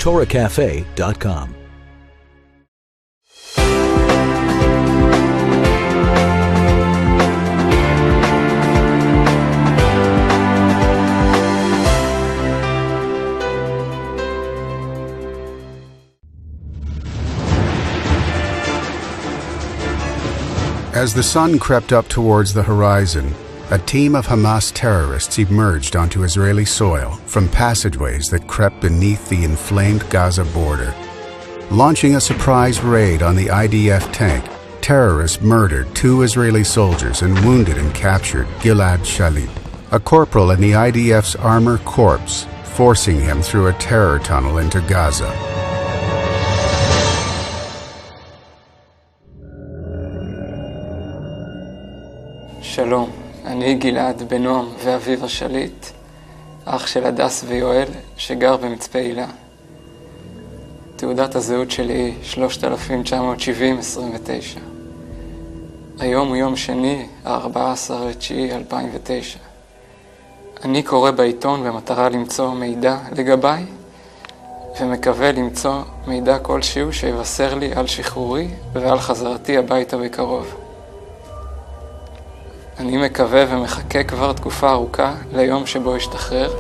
TorahCafe.com. As the sun crept up towards the horizon, a team of Hamas terrorists emerged onto Israeli soil from passageways that crept beneath the inflamed Gaza border. Launching a surprise raid on the IDF tank, terrorists murdered 2 Israeli soldiers and wounded and captured Gilad Shalit, a corporal in the IDF's armor corps, forcing him through a terror tunnel into Gaza. שלום, אני גלעד בנועם ואביב השליט, אח של הדס ויואל שגר במצפה הילה. תעודת הזהות שלי היא 3970-29. היום הוא יום שני, ה-14/9/2009. אני קורא בעיתון במטרה למצוא מידע לגביי, ומקווה למצוא מידע כלשהו שיבשר לי על שחרורי ועל חזרתי הביתה בקרוב. אני מקווה ומחכה כבר תקופה ארוכה ליום שבו אשתחרר.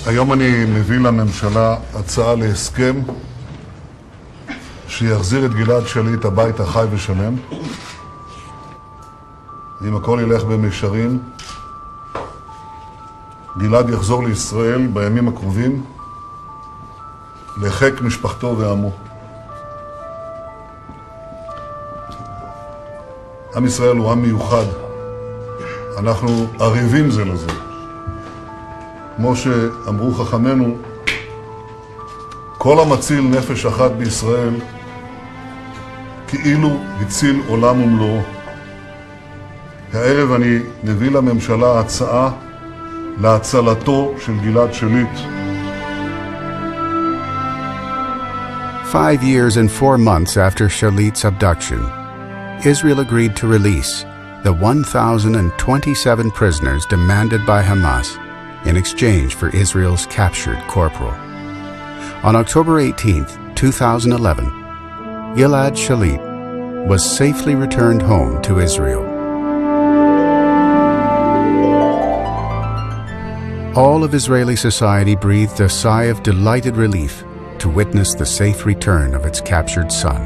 היום אני מביא לממשלה הצעה להסכם שיחזיר את גלעד שליט הביתה חי ושלם. אם הכל ילך במישרין, גלעד יחזור לישראל בימים הקרובים לחיק משפחתו ועמו. עם ישראל הוא עם מיוחד. אנחנו ערבים זה לזה. כמו שאמרו חכמינו, כל המציל נפש אחת בישראל כאילו הציל עולם ומלואו. הערב אני מביא לממשלה הצעה להצלתו של גלעד שליט. 5 years and 4 months after Shalit's abduction, Israel agreed to release the 1,027 prisoners demanded by Hamas in exchange for Israel's captured corporal. On October 18, 2011, Gilad Shalit was safely returned home to Israel. All of Israeli society breathed a sigh of delighted relief to witness the safe return of its captured son.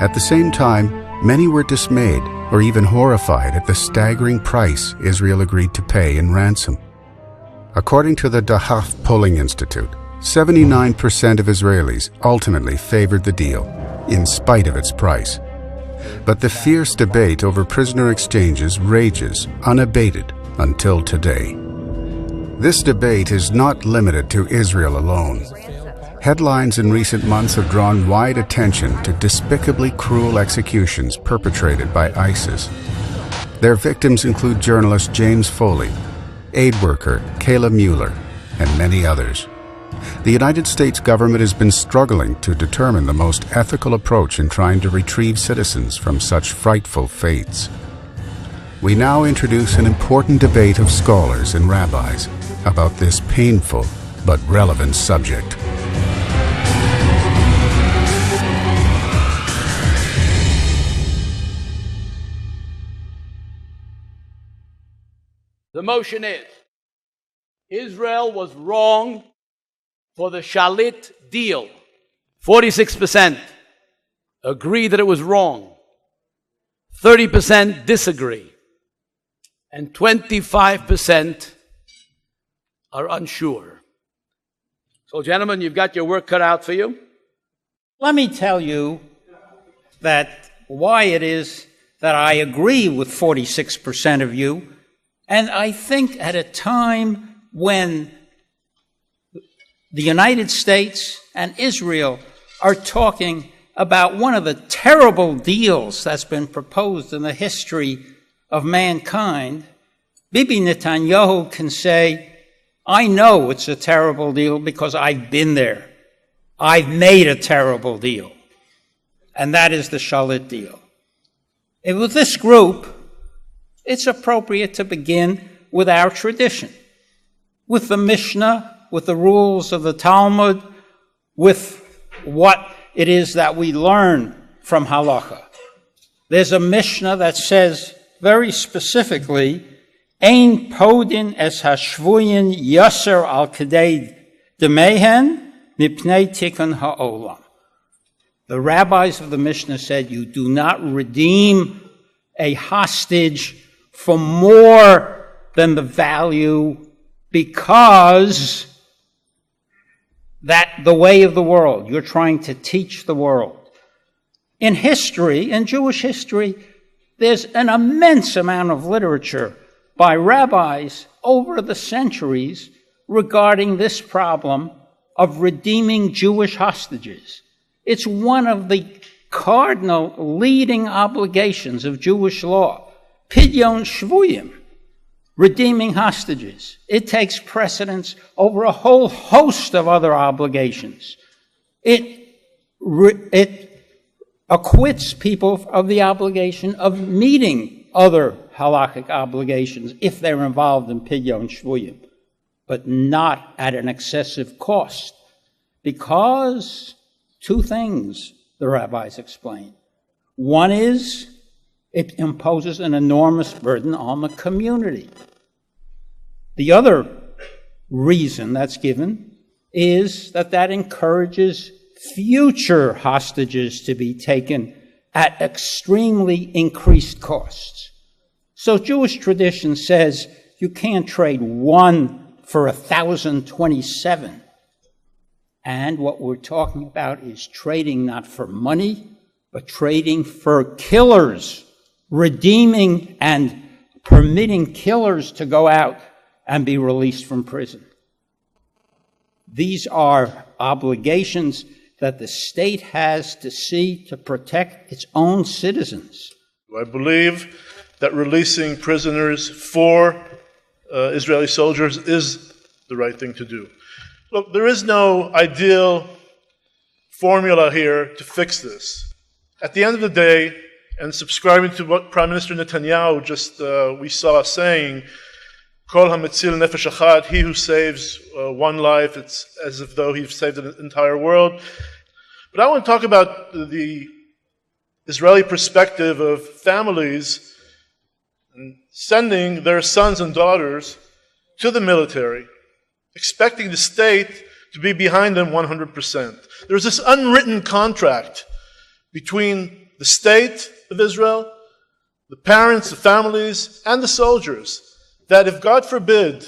At the same time, many were dismayed or even horrified at the staggering price Israel agreed to pay in ransom. According to the Dahaf Polling Institute, 79% of Israelis ultimately favored the deal, in spite of its price. But the fierce debate over prisoner exchanges rages unabated until today. This debate is not limited to Israel alone. Headlines in recent months have drawn wide attention to despicably cruel executions perpetrated by ISIS. Their victims include journalist James Foley, aid worker Kayla Mueller, and many others. The United States government has been struggling to determine the most ethical approach in trying to retrieve citizens from such frightful fates. We now introduce an important debate of scholars and rabbis about this painful but relevant subject. The motion is, Israel was wrong for the Shalit deal. 46% agree that it was wrong. 30% disagree. And 25% are unsure. So, gentlemen, you've got your work cut out for you. Let me tell you why it is that I agree with 46% of you. And I think at a time when the United States and Israel are talking about one of the terrible deals that's been proposed in the history of mankind, Bibi Netanyahu can say, I know it's a terrible deal because I've been there. I've made a terrible deal. And that is the Shalit deal. And with this group, it's appropriate to begin with our tradition, with the Mishnah, with the rules of the Talmud, with what it is that we learn from halacha. There's a Mishnah that says very specifically, Ein podin es hashvuyin yaser al kedei demehen mipnei tikkun ha'olam. The rabbis of the Mishnah said you do not redeem a hostage for more than the value because that the way of the world. You're trying to teach the world. In history, in Jewish history, there's an immense amount of literature by rabbis over the centuries regarding this problem of redeeming Jewish hostages. It's one of the cardinal leading obligations of Jewish law. Pidyon shvuyim, redeeming hostages. It takes precedence over a whole host of other obligations. It acquits people of the obligation of meeting other halakhic obligations if they're involved in pidyon shvuyim, but not at an excessive cost. Because two things the rabbis explain. One is it imposes an enormous burden on the community. The other reason that's given is that encourages future hostages to be taken at extremely increased costs. So Jewish tradition says you can't trade one for 1,027. And what we're talking about is trading not for money, but trading for killers, redeeming and permitting killers to go out and be released from prison. These are obligations that the state has to see to protect its own citizens. I believe that releasing prisoners for Israeli soldiers is the right thing to do. Look, there is no ideal formula here to fix this. At the end of the day, and subscribing to what Prime Minister Netanyahu just we saw saying, Kol hamitzil nefesh achad, he who saves one life, it's as if though he saved an entire world. But I want to talk about the Israeli perspective of families sending their sons and daughters to the military, expecting the state to be behind them 100%. There's this unwritten contract between the state of Israel, the parents, the families, and the soldiers, that if, God forbid,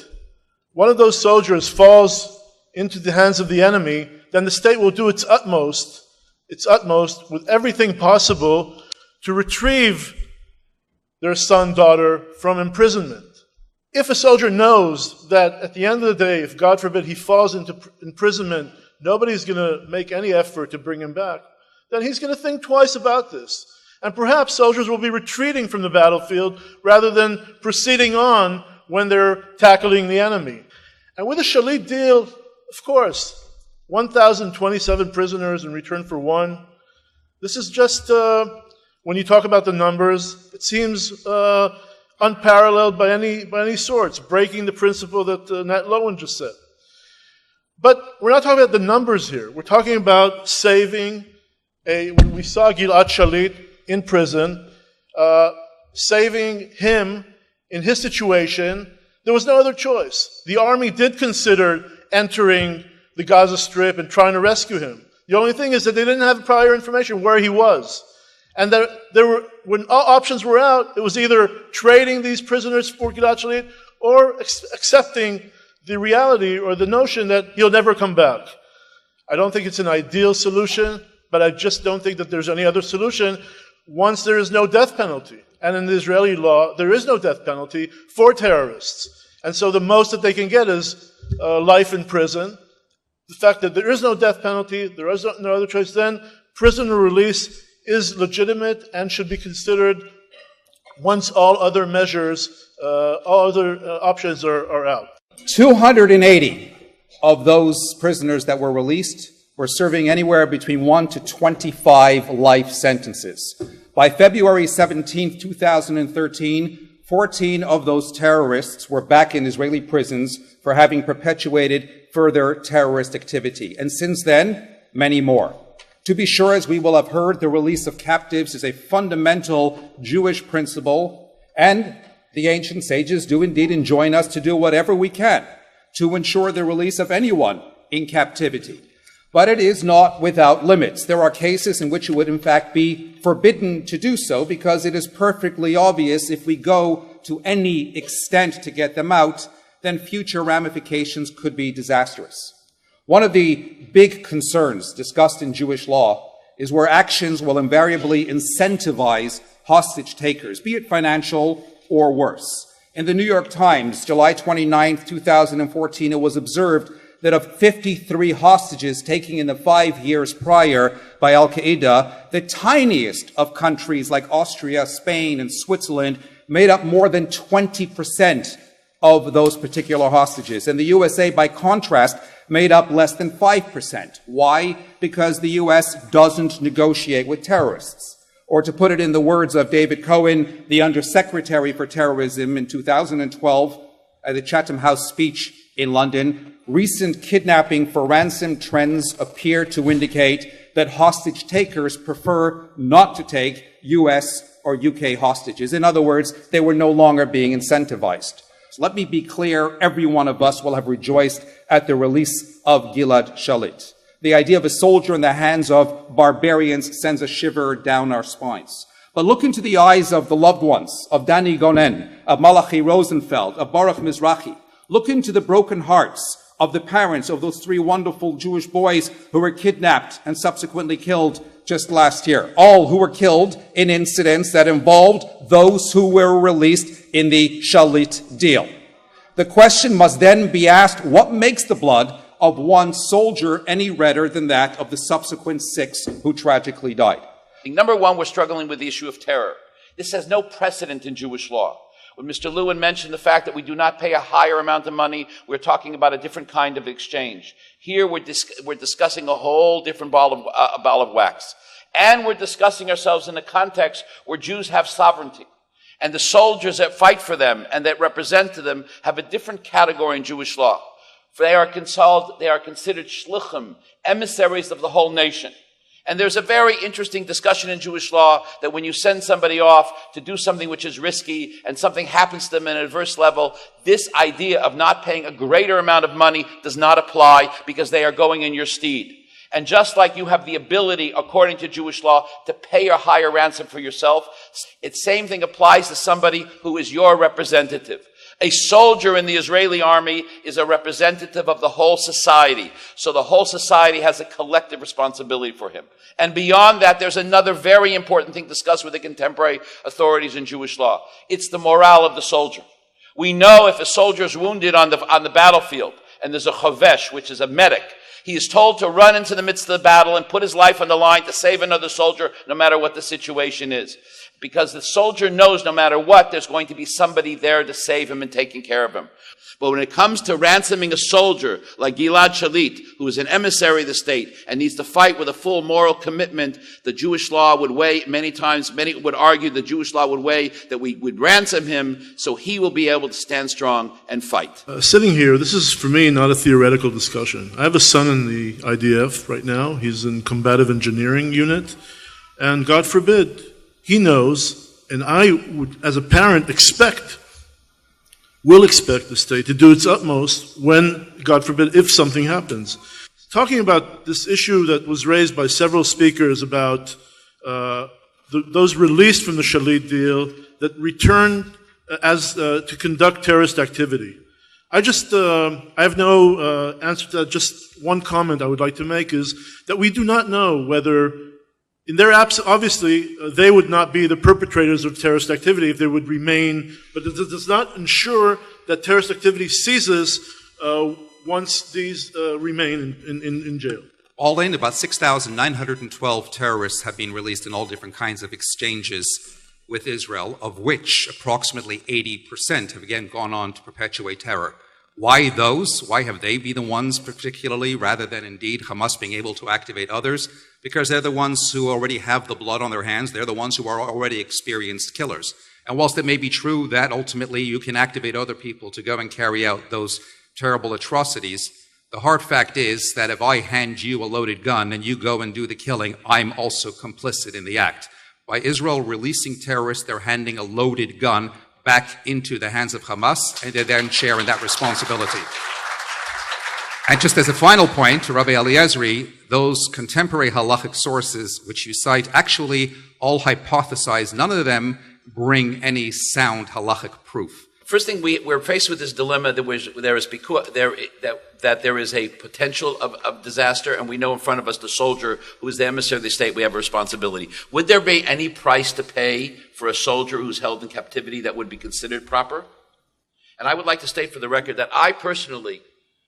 one of those soldiers falls into the hands of the enemy, then the state will do its utmost with everything possible to retrieve their son, daughter from imprisonment. If a soldier knows that at the end of the day, if God forbid he falls into imprisonment, nobody's going to make any effort to bring him back, then he's going to think twice about this. And perhaps soldiers will be retreating from the battlefield rather than proceeding on when they're tackling the enemy. And with a Shalit deal, of course, 1,027 prisoners in return for one. This is just, when you talk about the numbers, it seems unparalleled by any sorts, breaking the principle that Nat Lowen just said. But we're not talking about the numbers here. We're talking about saving when we saw Gilad Shalit in prison, saving him in his situation. There was no other choice. The army did consider entering the Gaza Strip and trying to rescue him. The only thing is that they didn't have prior information where he was. And when all options were out, it was either trading these prisoners for Gilad Shalit or accepting the reality or the notion that he'll never come back. I don't think it's an ideal solution, but I just don't think that there's any other solution once there is no death penalty. And in the Israeli law, there is no death penalty for terrorists. And so the most that they can get is life in prison. The fact that there is no death penalty, there is no other choice, then prisoner release is legitimate and should be considered once all other measures, all other options are out. 280 of those prisoners that were released were serving anywhere between 1 to 25 life sentences. By February 17, 2013, 14 of those terrorists were back in Israeli prisons for having perpetuated further terrorist activity. And since then, many more. To be sure, as we will have heard, the release of captives is a fundamental Jewish principle, and the ancient sages do indeed enjoin us to do whatever we can to ensure the release of anyone in captivity. But it is not without limits. There are cases in which it would in fact be forbidden to do so, because it is perfectly obvious if we go to any extent to get them out, then future ramifications could be disastrous. One of the big concerns discussed in Jewish law is where actions will invariably incentivize hostage takers, be it financial or worse. In the New York Times, July 29, 2014, it was observed that of 53 hostages taken in the 5 years prior by Al-Qaeda, the tiniest of countries like Austria, Spain, and Switzerland made up more than 20% of those particular hostages. And the USA, by contrast, made up less than 5%. Why? Because the US doesn't negotiate with terrorists. Or to put it in the words of David Cohen, the Undersecretary for Terrorism in 2012, at the Chatham House speech in London, recent kidnapping for ransom trends appear to indicate that hostage takers prefer not to take US or UK hostages. In other words, they were no longer being incentivized. So let me be clear, every one of us will have rejoiced at the release of Gilad Shalit. The idea of a soldier in the hands of barbarians sends a shiver down our spines. But look into the eyes of the loved ones, of Danny Gonen, of Malachi Rosenfeld, of Baruch Mizrahi. Look into the broken hearts of the parents of those 3 wonderful Jewish boys who were kidnapped and subsequently killed just last year. All who were killed in incidents that involved those who were released in the Shalit deal. The question must then be asked, what makes the blood of one soldier any redder than that of the subsequent 6 who tragically died? Number one, we're struggling with the issue of terror. This has no precedent in Jewish law. When Mr. Lewin mentioned the fact that we do not pay a higher amount of money, we're talking about a different kind of exchange. Here we're discussing a whole different ball of wax. And we're discussing ourselves in a context where Jews have sovereignty. And the soldiers that fight for them and that represent them have a different category in Jewish law. For they are considered shluchim, emissaries of the whole nation. And there's a very interesting discussion in Jewish law that when you send somebody off to do something which is risky and something happens to them at an adverse level, this idea of not paying a greater amount of money does not apply because they are going in your stead. And just like you have the ability, according to Jewish law, to pay a higher ransom for yourself, the same thing applies to somebody who is your representative. A soldier in the Israeli army is a representative of the whole society. So the whole society has a collective responsibility for him. And beyond that, there's another very important thing discussed with the contemporary authorities in Jewish law. It's the morale of the soldier. We know if a soldier is wounded on the battlefield, and there's a chovesh, which is a medic, he is told to run into the midst of the battle and put his life on the line to save another soldier, no matter what the situation is. Because the soldier knows no matter what, there's going to be somebody there to save him and taking care of him. But when it comes to ransoming a soldier like Gilad Shalit, who is an emissary of the state and needs to fight with a full moral commitment, the Jewish law would weigh, many would argue the Jewish law would weigh that we would ransom him so he will be able to stand strong and fight. Sitting here, this is for me not a theoretical discussion. I have a son in the IDF right now. He's in combative engineering unit. And God forbid, he knows, and I would, as a parent, will expect the state to do its utmost when, God forbid, if something happens. Talking about this issue that was raised by several speakers about those released from the Shalit deal that returned to conduct terrorist activity. I have no answer to that. Just one comment I would like to make is that we do not know whether, in their absence, obviously, they would not be the perpetrators of terrorist activity if they would remain, but it does not ensure that terrorist activity ceases once these remain in jail. All in, about 6,912 terrorists have been released in all different kinds of exchanges with Israel, of which approximately 80% have again gone on to perpetuate terror. Why those? Why have they been the ones particularly, rather than indeed Hamas being able to activate others? Because they're the ones who already have the blood on their hands. They're the ones who are already experienced killers. And whilst it may be true that ultimately you can activate other people to go and carry out those terrible atrocities, the hard fact is that if I hand you a loaded gun and you go and do the killing, I'm also complicit in the act. By Israel releasing terrorists, they're handing a loaded gun back into the hands of Hamas, and they then share in that responsibility. And just as a final point, to Rabbi Eliezeri, those contemporary halachic sources which you cite actually all hypothesize, none of them bring any sound halachic proof. First thing, we're faced with this dilemma that there is a potential of disaster, and we know in front of us the soldier who is the emissary of the state. We have a responsibility. Would there be any price to pay for a soldier who's held in captivity that would be considered proper? And I would like to state for the record that I personally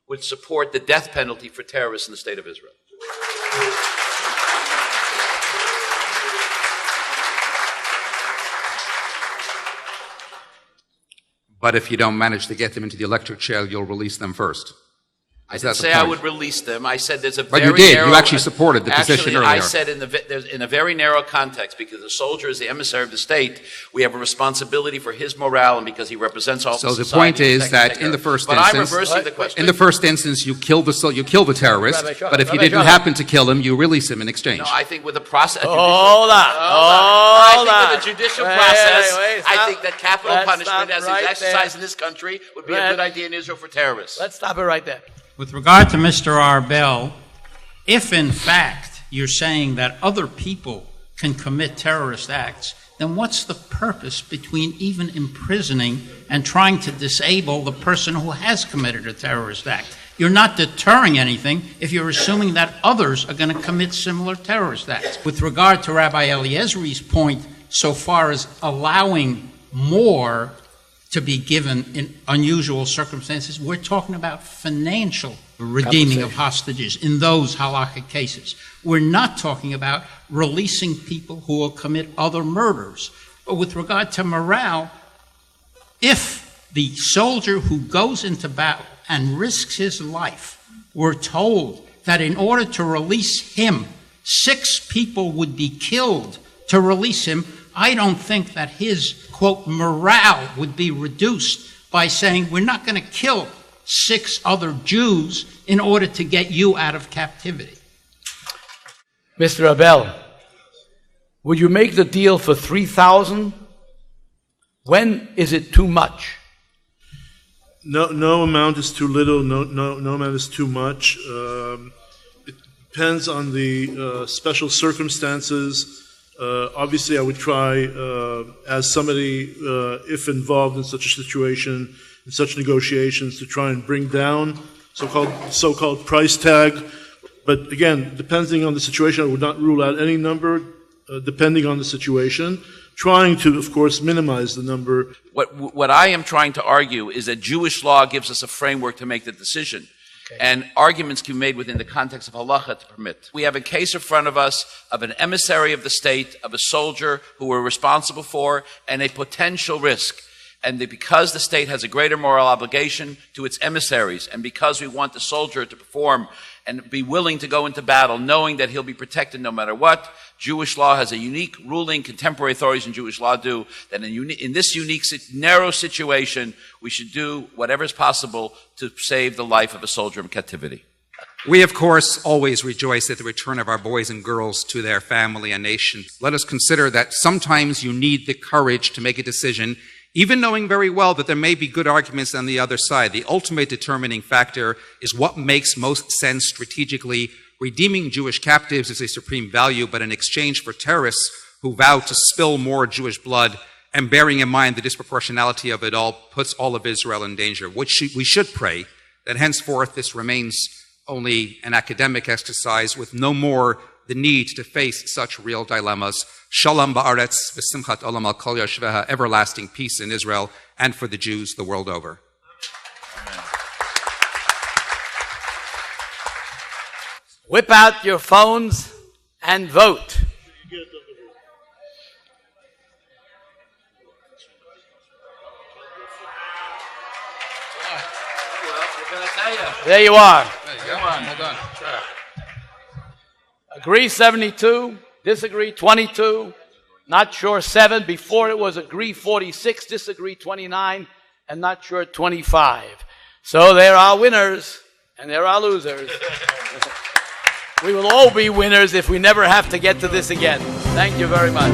would support the death penalty for terrorists in the state of Israel. But if you don't manage to get them into the electric chair, you'll release them first. I didn't say I would release them. I said there's a very narrow... But you did. You narrow, actually supported the position earlier. I said in a very narrow context, because the soldier is the emissary of the state, we have a responsibility for his morale, and because he represents all so the society. So the point is that in the first instance... But I'm reversing the question. In the first instance, you kill the terrorist, but if you didn't happen to kill him, you release him in exchange. No, I think with a process... Hold on. I think with a judicial process, I think that capital punishment, as is exercised in this country, would be a good idea in Israel for terrorists. Let's stop it right there. With regard to Mr. Arbel, if in fact you're saying that other people can commit terrorist acts, then what's the purpose between even imprisoning and trying to disable the person who has committed a terrorist act? You're not deterring anything if you're assuming that others are going to commit similar terrorist acts. With regard to Rabbi Eliezeri's point, so far as allowing more to be given in unusual circumstances, we're talking about financial redeeming of hostages in those halakhic cases. We're not talking about releasing people who will commit other murders. But with regard to morale, if the soldier who goes into battle and risks his life were told that in order to release him, 6 people would be killed to release him, I don't think that his, quote, morale would be reduced by saying we're not going to kill 6 other Jews in order to get you out of captivity. Mr. Abel, would you make the deal for 3,000? When is it too much? No amount is too little. No amount is too much. It depends on the special circumstances. Obviously, I would try, as somebody, if involved in such a situation, in such negotiations, to try and bring down so-called price tag. But again, depending on the situation, I would not rule out any number, depending on the situation, trying to, of course, minimize the number. What I am trying to argue is that Jewish law gives us a framework to make the decision. And arguments can be made within the context of halacha to permit. We have a case in front of us of an emissary of the state, of a soldier who we're responsible for, and a potential risk. And because the state has a greater moral obligation to its emissaries, and because we want the soldier to perform and be willing to go into battle, knowing that he'll be protected no matter what, Jewish law has a unique ruling, contemporary authorities in Jewish law do, that in this unique, narrow situation, we should do whatever is possible to save the life of a soldier in captivity. We, of course, always rejoice at the return of our boys and girls to their family and nation. Let us consider that sometimes you need the courage to make a decision, even knowing very well that there may be good arguments on the other side. The ultimate determining factor is what makes most sense strategically. Redeeming Jewish captives is a supreme value, but in exchange for terrorists who vow to spill more Jewish blood, and bearing in mind the disproportionality of it all, puts all of Israel in danger. We should pray that henceforth this remains only an academic exercise with no more the need to face such real dilemmas. Shalom ba'aretz v'simchat olam al kol yoshveha, everlasting peace in Israel and for the Jews the world over. Whip out your phones and vote. There you are. There you go. Well done. Agree 72, disagree 22, Not sure 7. Before it was agree 46, disagree 29, and not sure 25. So there are winners and there are losers. We will all be winners if we never have to get to this again. Thank you very much.